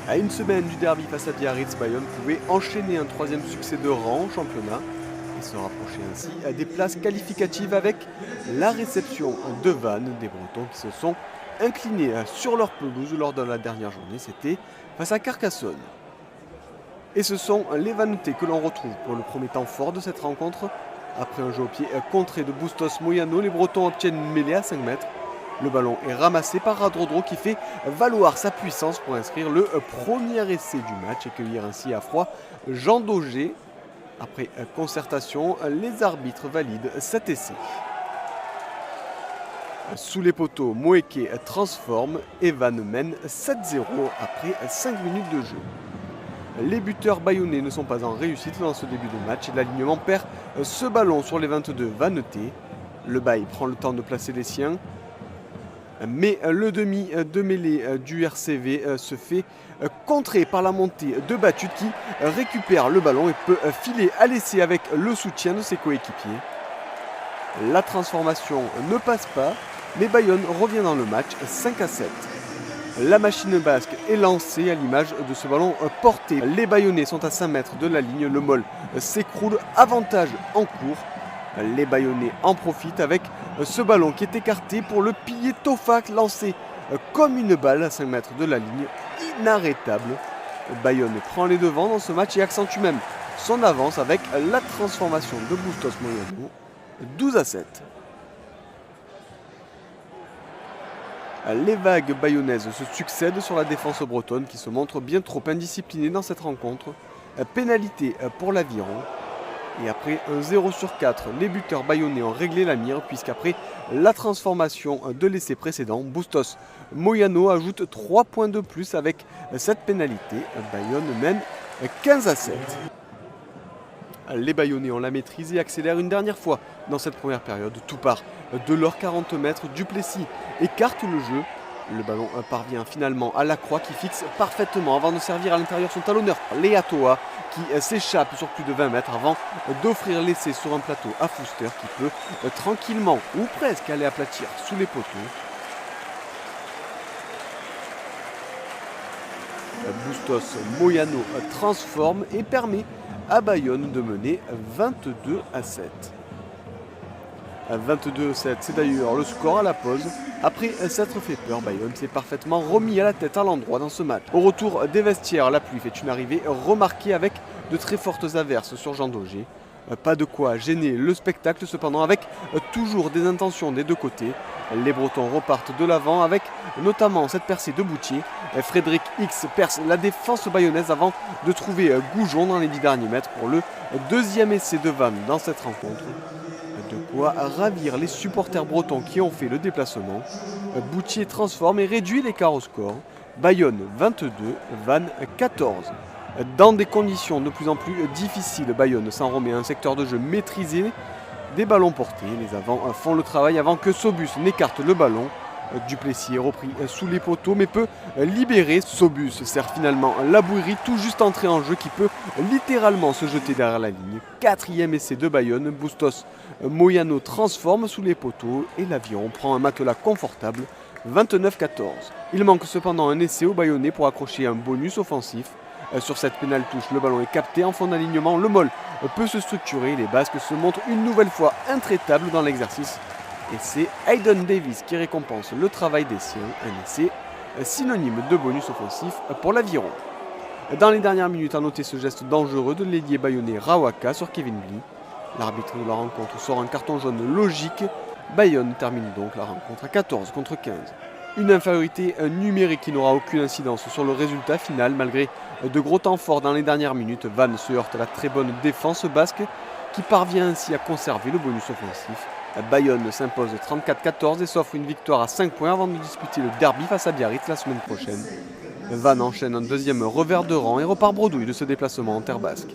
À une semaine du derby face à Biarritz, Bayonne pouvait enchaîner un troisième succès de rang au championnat et se rapprocher ainsi à des places qualificatives avec la réception de Vannes, des Bretons qui se sont inclinés sur leur pelouse lors de la dernière journée, c'était face à Carcassonne. Et ce sont les Vannoutais que l'on retrouve pour le premier temps fort de cette rencontre. Après un jeu au pied contré de Bustos Moyano, les Bretons obtiennent une mêlée à 5 mètres. Le ballon est ramassé par Radrodro qui fait valoir sa puissance pour inscrire le premier essai du match et cueillir ainsi à froid Jean Daugé. Après concertation, les arbitres valident cet essai. Sous les poteaux, Moeke transforme et Vannes mène 7-0 après 5 minutes de jeu. Les buteurs bayonnais ne sont pas en réussite dans ce début de match et l'alignement perd ce ballon sur les 22 Vannoutais. Le Bail prend le temps de placer les siens, mais le demi de mêlée du RCV se fait contrer par la montée de Batut qui récupère le ballon et peut filer à l'essai avec le soutien de ses coéquipiers. La transformation ne passe pas, mais Bayonne revient dans le match 5-7. La machine basque est lancée à l'image de ce ballon porté. Les Bayonnais sont à 5 mètres de la ligne, le Mol s'écroule, avantage en cours. Les Bayonnais en profitent avec ce ballon qui est écarté pour le pilier Tofak lancé comme une balle à 5 mètres de la ligne, inarrêtable. Bayonne prend les devants dans ce match et accentue même son avance avec la transformation de Bustos Moyano, 12-7. Les vagues bayonnaises se succèdent sur la défense bretonne qui se montre bien trop indisciplinée dans cette rencontre. Pénalité pour l'Aviron. Et après un 0 sur 4, les buteurs bayonnais ont réglé la mire puisqu'après la transformation de l'essai précédent, Bustos Moyano ajoute 3 points de plus avec cette pénalité. Bayonne mène 15-7. Les Bayonnais ont la maîtrise et accélèrent une dernière fois dans cette première période. Tout part de leurs 40 mètres. Duplessis écarte le jeu. Le ballon parvient finalement à Lacroix qui fixe parfaitement avant de servir à l'intérieur son talonneur Léa Toa qui s'échappe sur plus de 20 mètres avant d'offrir l'essai sur un plateau à Fuster qui peut tranquillement ou presque aller aplatir sous les poteaux. Bustos Moyano transforme et permet à Bayonne de mener 22-7. 22-7, c'est d'ailleurs le score à la pause. Après s'être fait peur, Bayonne s'est parfaitement remis à la tête à l'endroit dans ce match. Au retour des vestiaires, la pluie fait une arrivée remarquée avec de très fortes averses sur Jean Daugé. Pas de quoi gêner le spectacle cependant avec toujours des intentions des deux côtés. Les Bretons repartent de l'avant avec notamment cette percée de Boutier. Frédéric X perce la défense bayonnaise avant de trouver Goujon dans les 10 derniers mètres pour le deuxième essai de Vannes dans cette rencontre. De quoi ravir les supporters bretons qui ont fait le déplacement. Boutier transforme et réduit l'écart au score. Bayonne 22, Vannes 14. Dans des conditions de plus en plus difficiles, Bayonne s'en remet à un secteur de jeu maîtrisé, des ballons portés. Les avants font le travail avant que Sobus n'écarte le ballon. Duplessis est repris sous les poteaux mais peut libérer. Sobus sert finalement la Bouillerie tout juste entré en jeu qui peut littéralement se jeter derrière la ligne. 4e essai de Bayonne, Bustos Moyano transforme sous les poteaux et l'Aviron prend un matelas confortable, 29-14. Il manque cependant un essai au Bayonnais pour accrocher un bonus offensif. Sur cette pénale touche, le ballon est capté en fond d'alignement. Le Mol peut se structurer. Les Basques se montrent une nouvelle fois intraitables dans l'exercice. Et c'est Hayden Davis qui récompense le travail des siens. Un essai synonyme de bonus offensif pour l'Aviron. Dans les dernières minutes, à noter ce geste dangereux de l'ailier bayonnais Rawaka sur Kevin Bly. L'arbitre de la rencontre sort un carton jaune logique. Bayonne termine donc la rencontre à 14 contre 15. Une infériorité numérique qui n'aura aucune incidence sur le résultat final malgré de gros temps forts dans les dernières minutes. Vannes se heurte à la très bonne défense basque qui parvient ainsi à conserver le bonus offensif. Bayonne s'impose 34-14 et s'offre une victoire à 5 points avant de disputer le derby face à Biarritz la semaine prochaine. Vannes enchaîne un deuxième revers de rang et repart bredouille de ce déplacement en terre basque.